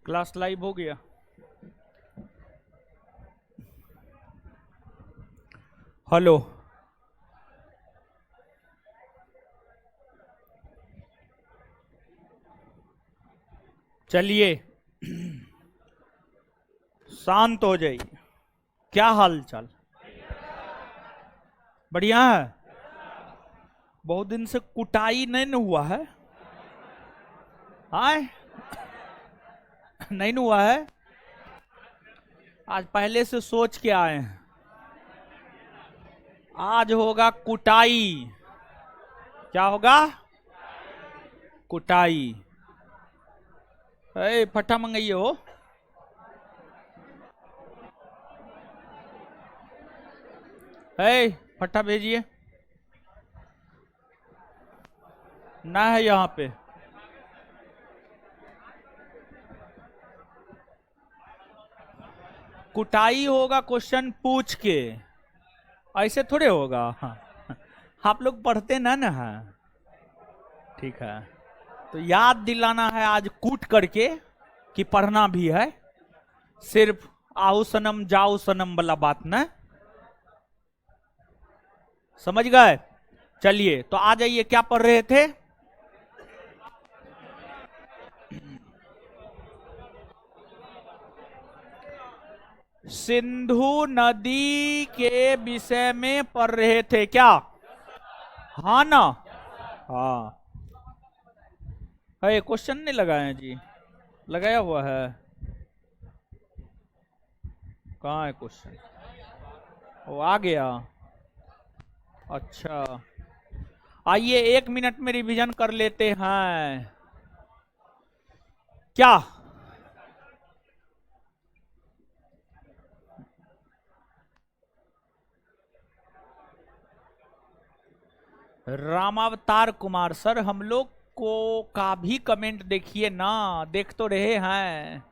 Class live हो गया। Hello, चलिए शांत हो जाइए। क्या हाल चाल? बढ़िया है। बहुत दिन से कुटाई नहीं न हुआ है। आए नहीं न हुआ है। आज पहले से सोच के आए हैं, आज होगा कुटाई। क्या होगा? कुटाई। फट्टा मंगाइए हो। फट्टा भेजिए। ना है यहाँ पे। कुटाई होगा क्वेश्चन पूछ के, ऐसे थोड़े होगा। हाँ। आप लोग पढ़ते ना ना है। ठीक है, तो याद दिलाना है आज कूट करके कि पढ़ना भी है। सिर्फ आओ सनम जाओ सनम वाला बात ना, समझ गए? चलिए तो आ जाइए, क्या पढ़ रहे थे? सिंधु नदी के विषय में पढ़ रहे थे क्या? हाँ ना? हाँ। क्वेश्चन नहीं लगाए जी? लगाया हुआ है। कहाँ है क्वेश्चन? वो आ गया। अच्छा, आइए 1 मिनट में रिवीजन कर लेते हैं। क्या? रामावतार कुमार सर, हम लोग को का भी कमेंट देखिए ना, देख तो रहे हैं।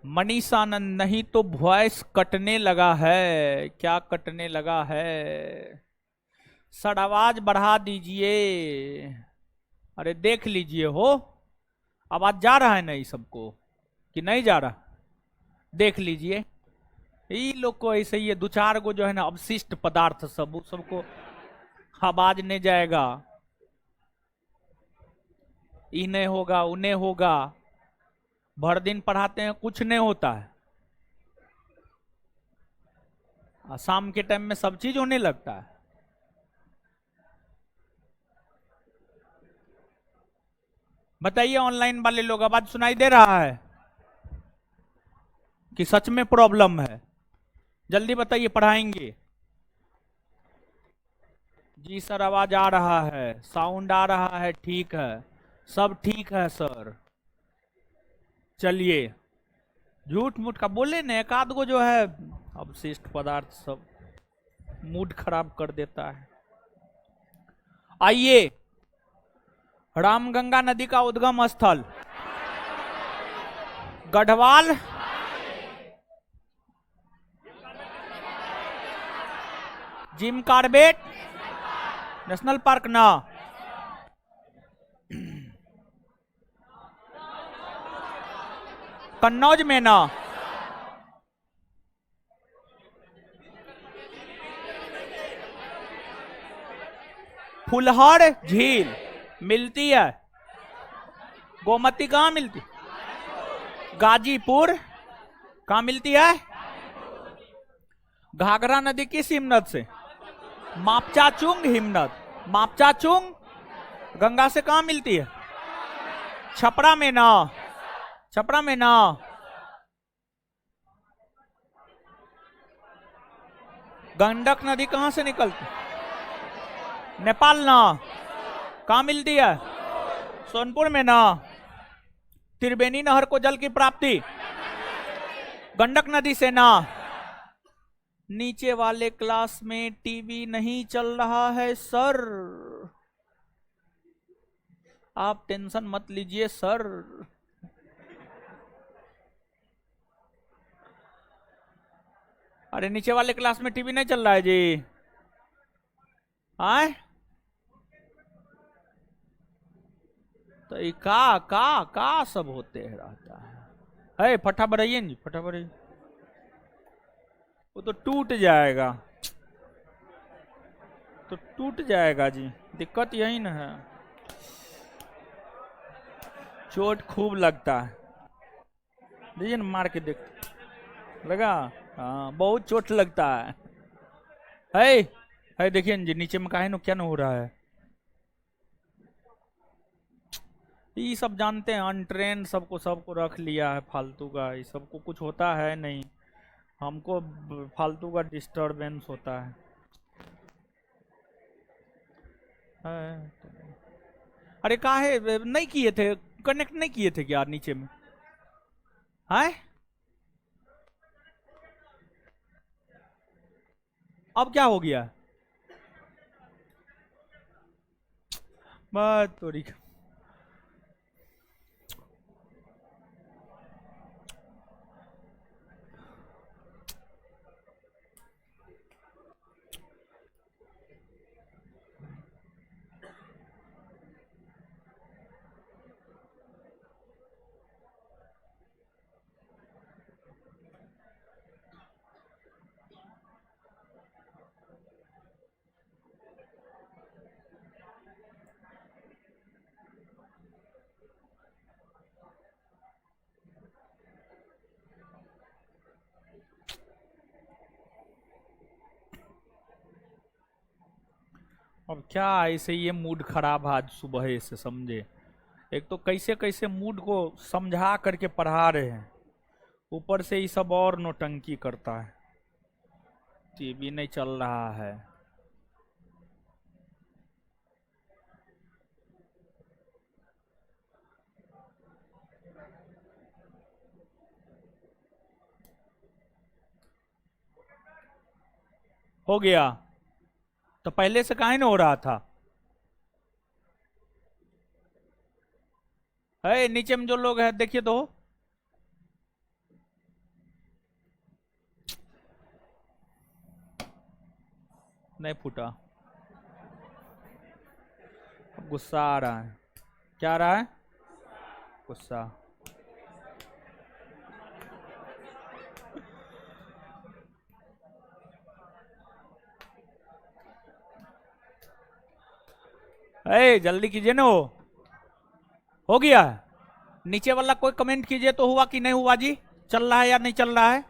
मनीषानंद, नहीं तो वॉइस कटने लगा है। क्या कटने लगा है? सर आवाज बढ़ा दीजिए। अरे देख लीजिए हो, आवाज जा रहा है नहीं सबको कि नहीं जा रहा? देख लीजिए। ये लोग को ऐसे ही है, दो चार गो जो है ना अवशिष्ट पदार्थ सब, सबको आवाज नहीं जाएगा। इन्हें होगा उन्हें होगा, भर दिन पढ़ाते हैं कुछ नहीं होता है। शाम के टाइम में सब चीज होने लगता है। बताइए ऑनलाइन वाले लोग, आवाज सुनाई दे रहा है कि सच में प्रॉब्लम है? जल्दी बताइए, पढ़ाएंगे। जी सर, आवाज आ रहा है, साउंड आ रहा है, ठीक है, सब ठीक है सर। चलिए, झूठ मूठ का बोले न, एक आध गो जो है अवशिष्ट पदार्थ सब मूड खराब कर देता है। आइए, रामगंगा नदी का उद्गम स्थल Garhwal, Jim Corbett national park ना, कन्नौज में ना, फुलहर झील मिलती है। गोमती कहाँ मिलती? गाजीपुर। कहाँ मिलती है? घाघरा नदी किस हिमनद से? मापचाचुंग हिमनद। मापचाचुंग गंगा से कहाँ मिलती है? छपरा में ना, छपरा में ना। गंडक नदी कहां से निकलती? नेपाल ना। कहां मिलती है? सोनपुर में ना। त्रिवेणी नहर को जल की प्राप्ति गंडक नदी से ना। नीचे वाले क्लास में टीवी नहीं चल रहा है सर, आप टेंशन मत लीजिए सर। अरे नीचे वाले क्लास में टीवी नहीं चल रहा है जी? आए तो ये का सब होते रहता है फटा बढ़ाइए जी, फटा बढ़ाइए, वो तो टूट जाएगा, तो टूट जाएगा जी, दिक्कत यही ना है, चोट खूब लगता है, देखिए ना मार के देख, लगा, हाँ बहुत चोट लगता है देखिए जी नीचे में काहे नो क्या न हो रहा है, ये सब जानते हैं, अनट्रेन सबको सबको रख लिया है फालतू का, ये सबको कुछ होता है नहीं, हमको फालतू का डिस्टरबेंस होता है। अरे काहे नहीं किए थे, कनेक्ट नहीं किए थे क्या नीचे में, है अब क्या हो गया, बात थोड़ी, अब क्या ऐसे ये मूड खराब आज सुबह से समझे, एक तो कैसे कैसे मूड को समझा करके पढ़ा रहे हैं, ऊपर से ये सब और नौटंकी करता है, टीवी नहीं चल रहा है, हो गया, तो पहले से काहे ना हो रहा था, है नीचे में जो लोग हैं देखिए तो, नहीं फूटा, गुस्सा आ रहा है, क्या आ रहा है, गुस्सा, जल्दी कीजिए ना, हो गया है, नीचे वाला कोई कमेंट कीजिए तो हुआ कि नहीं हुआ जी, चल रहा है या नहीं चल रहा है,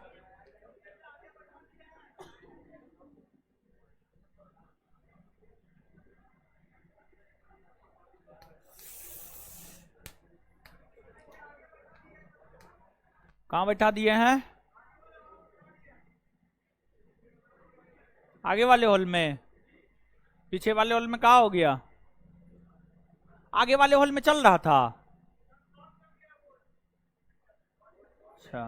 कहां बैठा दिए हैं, आगे वाले हॉल में, पीछे वाले हॉल में कहा हो गया, आगे वाले हॉल में चल रहा था, अच्छा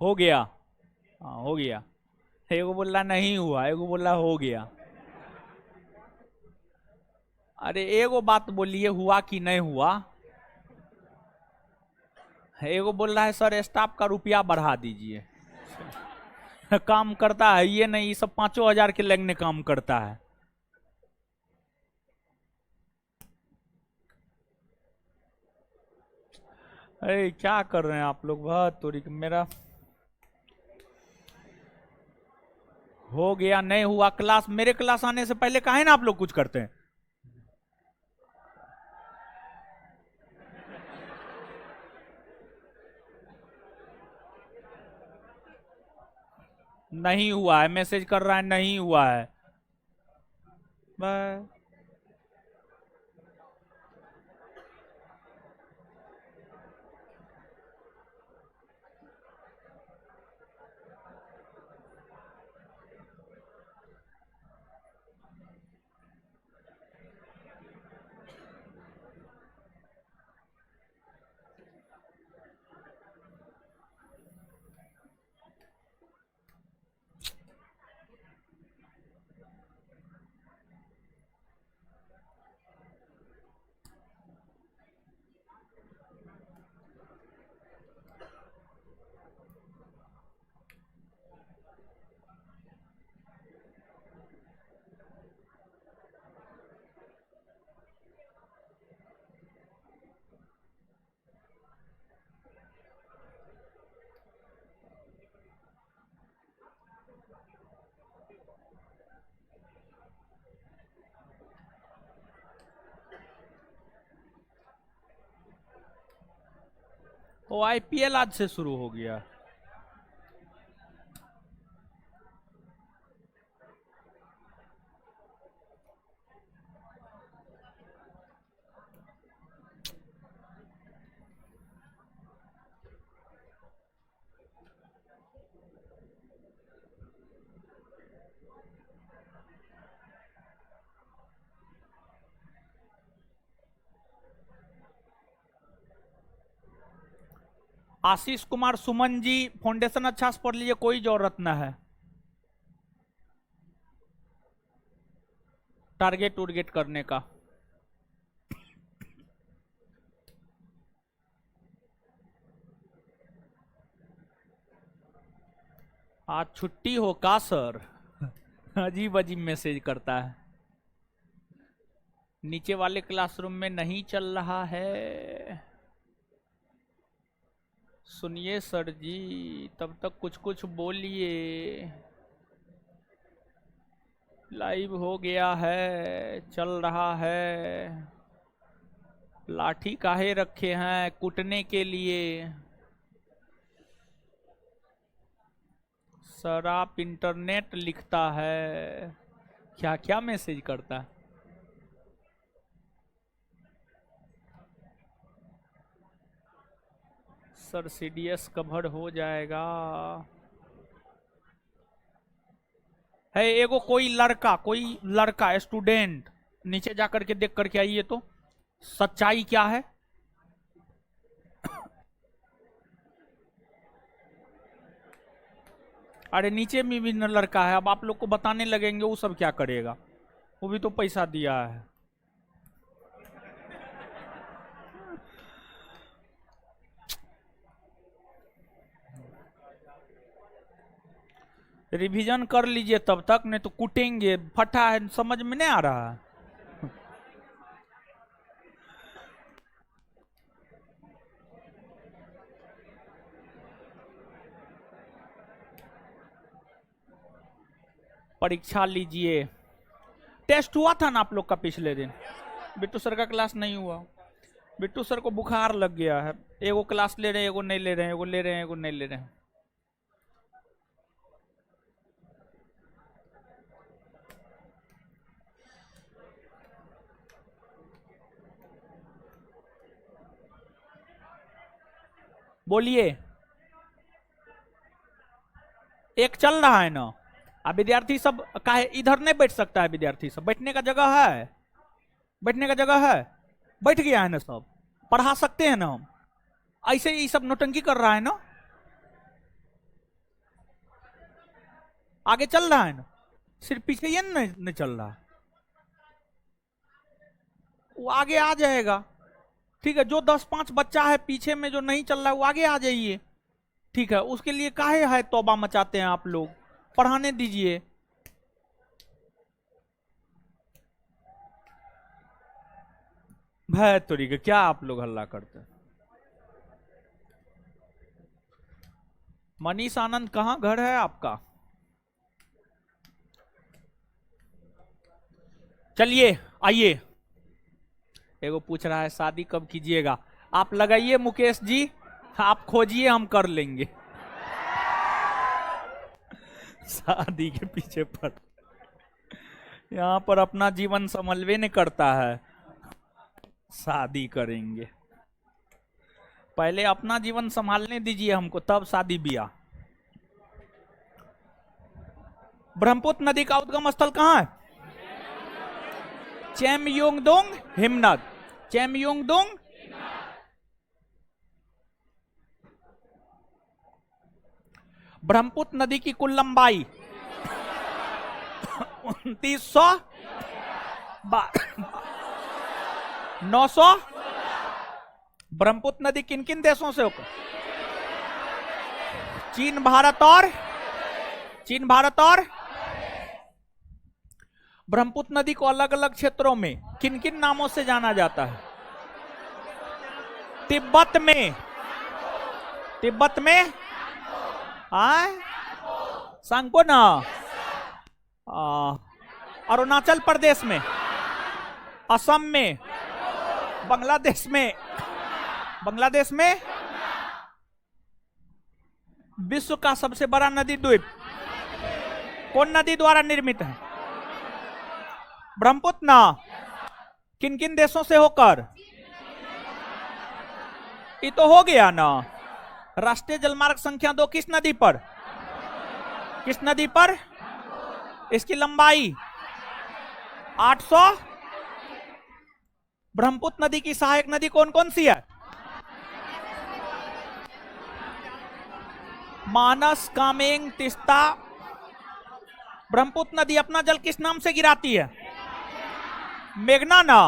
हो गया, हाँ हो गया, एगो बोल रहा नहीं हुआ, एगो बोल रहा हो गया, अरे एगो बात बोलिए हुआ कि नहीं हुआ, एगो बोल रहा है सर स्टाफ का रुपया बढ़ा दीजिए काम करता है ये नहीं, ये सब 5,000 के लगने काम करता है, अरे क्या कर रहे हैं आप लोग, बहुत तोरी मेरा हो गया नहीं हुआ, क्लास मेरे क्लास आने से पहले काहे ना आप लोग कुछ करते हैं, नहीं हुआ है, मैसेज कर रहा है नहीं हुआ है, बस वो आईपीएल आज से शुरू हो गया। आशीष कुमार सुमन जी, फाउंडेशन अच्छा से पढ़ लीजिए, कोई जरूरत ना है टारगेट उर्गेट करने का। आज छुट्टी हो का सर? अजीब अजीब मैसेज करता है। नीचे वाले क्लासरूम में नहीं चल रहा है। सुनिए सर जी, तब तक कुछ कुछ बोलिए। लाइव हो गया है, चल रहा है। लाठी काहे रखे हैं? कूटने के लिए। सर आप इंटरनेट लिखता है, क्या क्या मैसेज करता है? सर सीडीएस कवर हो जाएगा। है एगो कोई लड़का स्टूडेंट, नीचे जाकर के देख करके आइए तो सच्चाई क्या है। अरे नीचे में भी न लड़का है, अब आप लोग को बताने लगेंगे वो सब क्या करेगा, वो भी तो पैसा दिया है। रिवीजन कर लीजिए तब तक, नहीं तो कूटेंगे। फटा है, समझ में नहीं आ रहा है। परीक्षा लीजिए। टेस्ट हुआ था ना आप लोग का पिछले दिन? बिट्टू सर का क्लास नहीं हुआ। बिट्टू सर को बुखार लग गया है, एगो क्लास ले रहे हैं, एगो नहीं ले रहे हैं, एगो ले रहे हैं, एगो नहीं ले रहे हैं। बोलिए, एक चल रहा है ना। अब विद्यार्थी सब काहे इधर नहीं बैठ सकता है? विद्यार्थी सब बैठने का जगह है, बैठने का जगह है, बैठ गया है ना सब। पढ़ा सकते हैं ना हम। ऐसे ही सब नौटंकी कर रहा है ना। आगे चल रहा है ना, सिर्फ पीछे ये नहीं चल रहा। वो आगे आ जाएगा। ठीक है, जो 10-5 बच्चा है पीछे में जो नहीं चल रहा है वो आगे आ जाइए। ठीक है, उसके लिए काहे है तौबा मचाते हैं आप लोग? पढ़ाने दीजिए। भय तोरी के क्या आप लोग हल्ला करते हैं? मनीष आनंद कहां घर है आपका? चलिए आइए। एगो पूछ रहा है शादी कब कीजिएगा? आप लगाइए मुकेश जी, आप खोजिए, हम कर लेंगे। शादी के पीछे पड़, यहां पर अपना जीवन संभलवे नहीं करता है, शादी करेंगे। पहले अपना जीवन संभालने दीजिए हमको, तब शादी ब्याह। ब्रह्मपुत्र नदी का उद्गम स्थल कहां है? चेमयोंगडोंग हिमनद। चेमयोंगडोंग। ब्रह्मपुत्र नदी की कुल लंबाई 2900 900। ब्रह्मपुत्र नदी किन किन देशों से होकर? चीन भारत और ब्रह्मपुत्र नदी को अलग अलग क्षेत्रों में किन किन नामों से जाना जाता है? तिब्बत में सांगपो ना। अरुणाचल प्रदेश में, असम में, बांग्लादेश में विश्व का सबसे बड़ा नदी द्वीप कौन नदी द्वारा निर्मित है? ब्रह्मपुत्र ना। किन किन देशों से होकर? ये तो हो गया ना। राष्ट्रीय जलमार्ग संख्या 2 किस नदी पर? किस नदी पर? इसकी लंबाई 800। ब्रह्मपुत्र नदी की सहायक नदी कौन कौन सी है? मानस, कामेंग, तीस्ता। ब्रह्मपुत्र नदी अपना जल किस नाम से गिराती है? मेघना ना।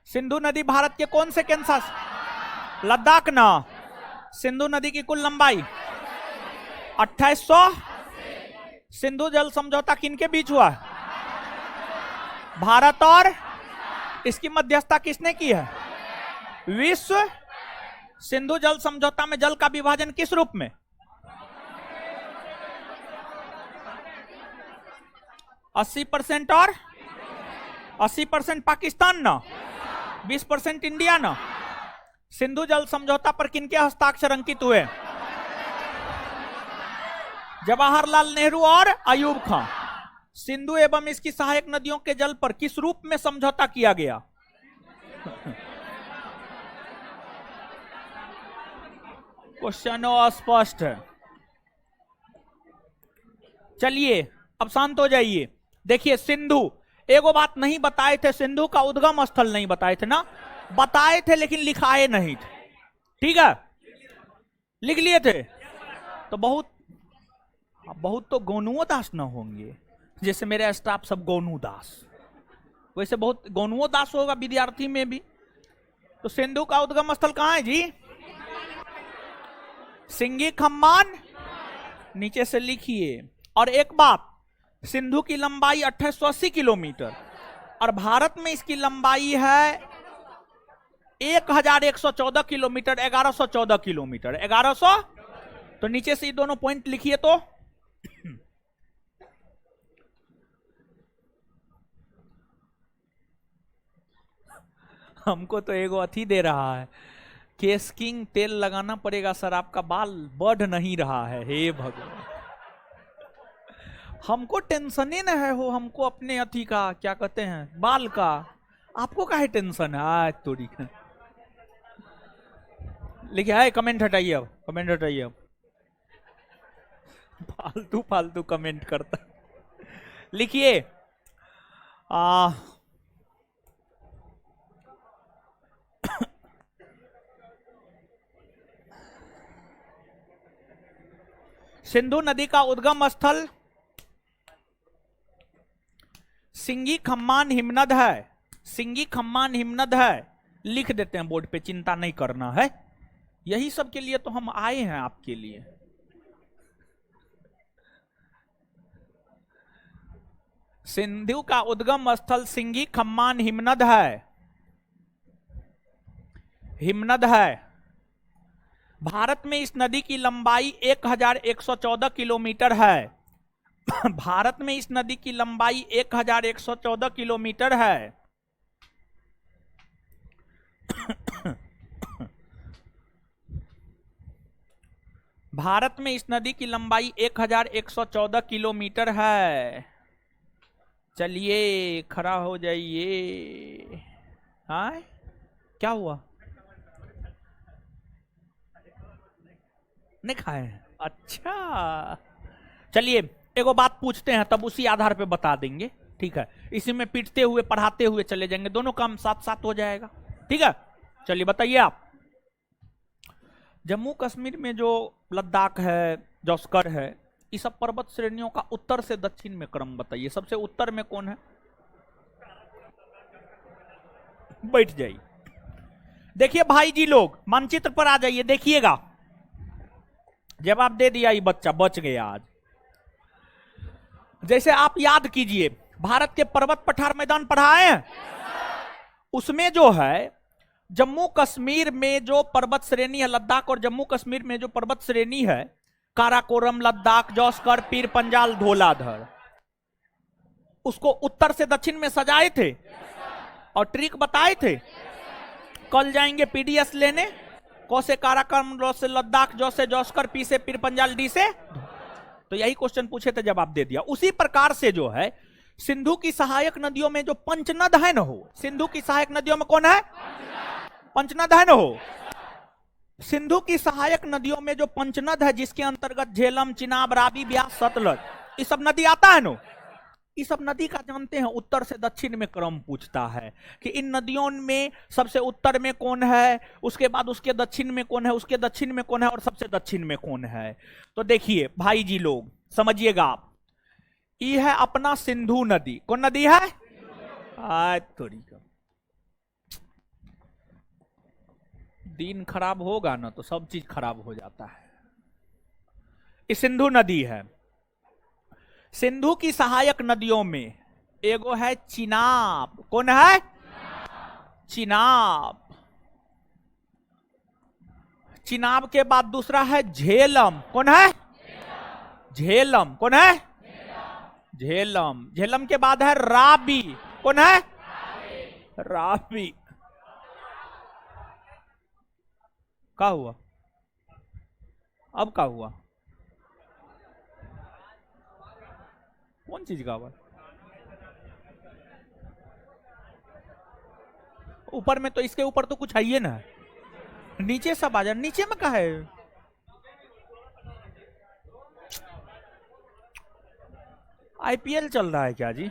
सिंधु नदी भारत के कौन से केंद्र? लद्दाख ना। सिंधु नदी की कुल लंबाई 2800। सिंधु जल समझौता किनके बीच हुआ है? भारत और इसकी मध्यस्थता किसने की है? विश्व। सिंधु जल समझौता में जल का विभाजन किस रूप में? 80% और 80% पाकिस्तान ना, 20% इंडिया ना। सिंधु जल समझौता पर किनके हस्ताक्षर अंकित हुए? जवाहरलाल नेहरू और अयूब खान। सिंधु एवं इसकी सहायक नदियों के जल पर किस रूप में समझौता किया गया? क्वेश्चन अस्पष्ट है। चलिए अब शांत हो जाइए। देखिए सिंधु, एगो बात नहीं बताए थे, सिंधु का उद्गम स्थल नहीं बताए थे ना। बताए थे लेकिन लिखाए नहीं थे। ठीक है, लिख लिए थे तो बहुत तो गोनुओ दास न होंगे, जैसे मेरे स्टाफ सब गोनू दास, वैसे बहुत गोनुओ दास होगा विद्यार्थी में भी। तो सिंधु का उद्गम स्थल कहां है जी? सिंगी खम्मान, नीचे से लिखिए। और एक बात, सिंधु की लंबाई 2880 किलोमीटर और भारत में इसकी लंबाई है 1114 किलोमीटर, 1114 किलोमीटर, 1100। तो नीचे से ये दोनों पॉइंट लिखिए। तो हमको तो एगो अथी दे रहा है, केस्किंग तेल लगाना पड़ेगा सर, आपका बाल बढ़ नहीं रहा है। हे भगवान, हमको टेंशन ही न है हो, हमको अपने अथी का क्या कहते हैं, बाल का। आपको काहे टेंशन है? आज तोड़ी लिखिए है, कमेंट हटाइए अब, कमेंट हटाइए अब। फालतू फालतू कमेंट करता। लिखिए सिंधु नदी का उद्गम स्थल सिंगी खम्मान हिमनद है। सिंगी खम्मान हिमनद है, लिख देते हैं बोर्ड पे, चिंता नहीं करना है। यही सब के लिए तो हम आए हैं, आपके लिए। सिंधु का उद्गम स्थल सिंगी खम्मान हिमनद है। हिमनद है। भारत में इस नदी की लंबाई 1114 किलोमीटर है। भारत में इस नदी की लंबाई 1114 किलोमीटर है। भारत में इस नदी की लंबाई 1114 किलोमीटर है। चलिए खड़ा हो जाइए। हाँ क्या हुआ? नहीं खाए? अच्छा चलिए एगो बात पूछते हैं, तब उसी आधार पे बता देंगे। ठीक है, इसी में पीटते हुए पढ़ाते हुए चले जाएंगे, दोनों काम साथ साथ हो जाएगा। ठीक है, चलिए बताइए आप। जम्मू कश्मीर में जो लद्दाख है, जौस्कर है, ये सब पर्वत श्रेणियों का उत्तर से दक्षिण में क्रम बताइए। सबसे उत्तर में कौन है? बैठ जाइए। देखिए भाई जी लोग, मानचित्र पर आ जाइए, देखिएगा। जवाब दे दिया ये बच्चा, बच गया आज। जैसे आप याद कीजिए, भारत के पर्वत पठार मैदान पढ़ाए हैं, उसमें जो है जम्मू कश्मीर में जो पर्वत श्रेणी है, लद्दाख और जम्मू कश्मीर में जो पर्वत श्रेणी है, काराकोरम, लद्दाख, जौस्कर, पीर पंजाल, धौलाधर, उसको उत्तर से दक्षिण में सजाए थे और ट्रिक बताए थे। कल जाएंगे पीडीएस लेने, क से काराकरम, ल से लद्दाख, ज से जौसकर, पी से पीर पंजाल, डी से तो यही क्वेश्चन पूछे थे, जवाब दे दिया। उसी प्रकार से जो है सिंधु की सहायक नदियों में जो पंचनद है न हो, सिंधु की सहायक नदियों में कौन है? पंचनद है न हो। सिंधु की सहायक नदियों में जो पंचनद है, जिसके अंतर्गत झेलम, चिनाब, रावी, ब्यास, सतलज, ये सब नदी आता है नो। ये सब नदी का जानते हैं उत्तर से दक्षिण में क्रम पूछता है कि इन नदियों में सबसे उत्तर में कौन है, उसके बाद उसके दक्षिण में कौन है, उसके दक्षिण में कौन है और सबसे दक्षिण में कौन है। तो देखिए भाई जी लोग समझिएगा आप, ये है अपना सिंधु नदी। कौन नदी है? थोड़ी का दिन खराब होगा ना तो सब चीज खराब हो जाता है। ये सिंधु नदी है। सिंधु की सहायक नदियों में एगो है चिनाब। कौन है? चिनाब। चिनाब के बाद दूसरा है झेलम। कौन है? झेलम। कौन है? झेलम। झेलम के बाद है रावी। कौन है? रावी। क्या हुआ? अब क्या हुआ? कौन चीज का आवाज? ऊपर में तो, इसके ऊपर तो कुछ है ही ना, नीचे सब आ जा। नीचे में क्या है? आईपीएल चल रहा है क्या जी?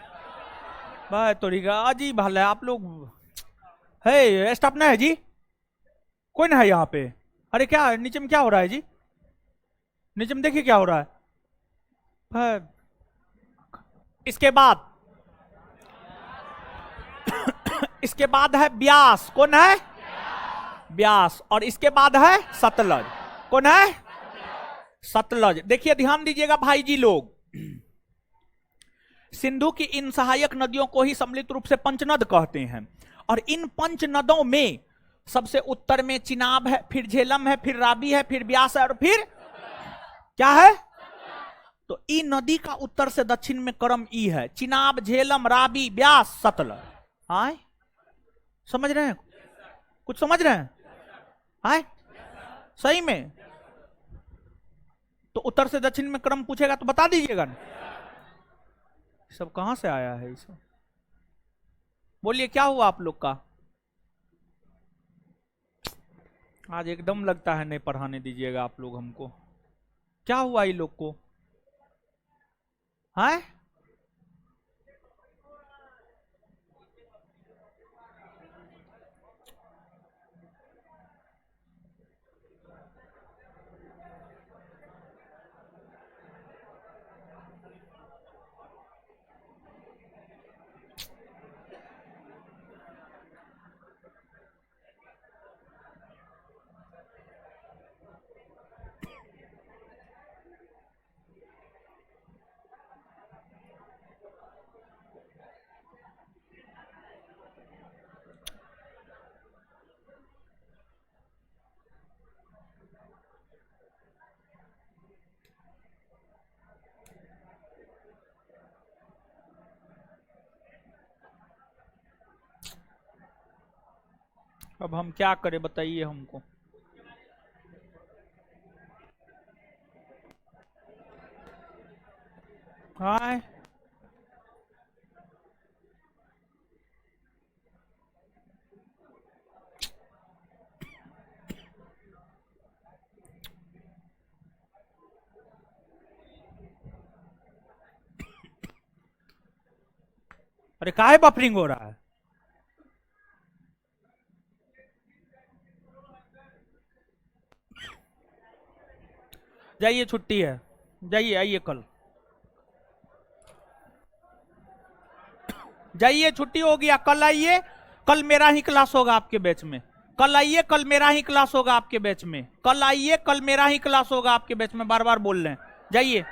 भाई तो अजीब हाल है आप लोग। है स्टाफ ना है जी? कोई ना है यहाँ पे? अरे क्या नीचे में क्या हो रहा है जी? नीचे में देखिए क्या हो रहा है। भाई इसके बाद इसके बाद है ब्यास। कौन है? ब्यास। और इसके बाद है सतलज। कौन है? सतलज। देखिए ध्यान दीजिएगा भाई जी लोग, सिंधु की इन सहायक नदियों को ही सम्मिलित रूप से पंचनद कहते हैं। और इन पंचनदों में सबसे उत्तर में चिनाब है, फिर झेलम है, फिर रावी है, फिर ब्यास है और फिर क्या है? तो ई नदी का उत्तर से दक्षिण में क्रम ई है। चिनाब, झेलम, रावी, ब्यास, सतलज। आए समझ रहे हैं? कुछ समझ रहे हैं? आए सही में? तो उत्तर से दक्षिण में क्रम पूछेगा तो बता दीजिएगा ना। सब कहां से आया है? सब बोलिए क्या हुआ आप लोग का? आज एकदम लगता है नहीं पढ़ाने दीजिएगा आप लोग हमको। क्या हुआ ये लोग को? है अब हम क्या करें बताइए हमको। हाय अरे काहे बफरिंग हो रहा है? जाइए छुट्टी है, जाइए आइए कल, जाइए छुट्टी हो गया। कल आइए, कल मेरा ही क्लास होगा आपके बैच में। कल आइए, कल मेरा ही क्लास होगा आपके बैच में। कल आइए, कल मेरा ही क्लास होगा आपके बैच में। बार बार बोल रहे हैं, जाइए।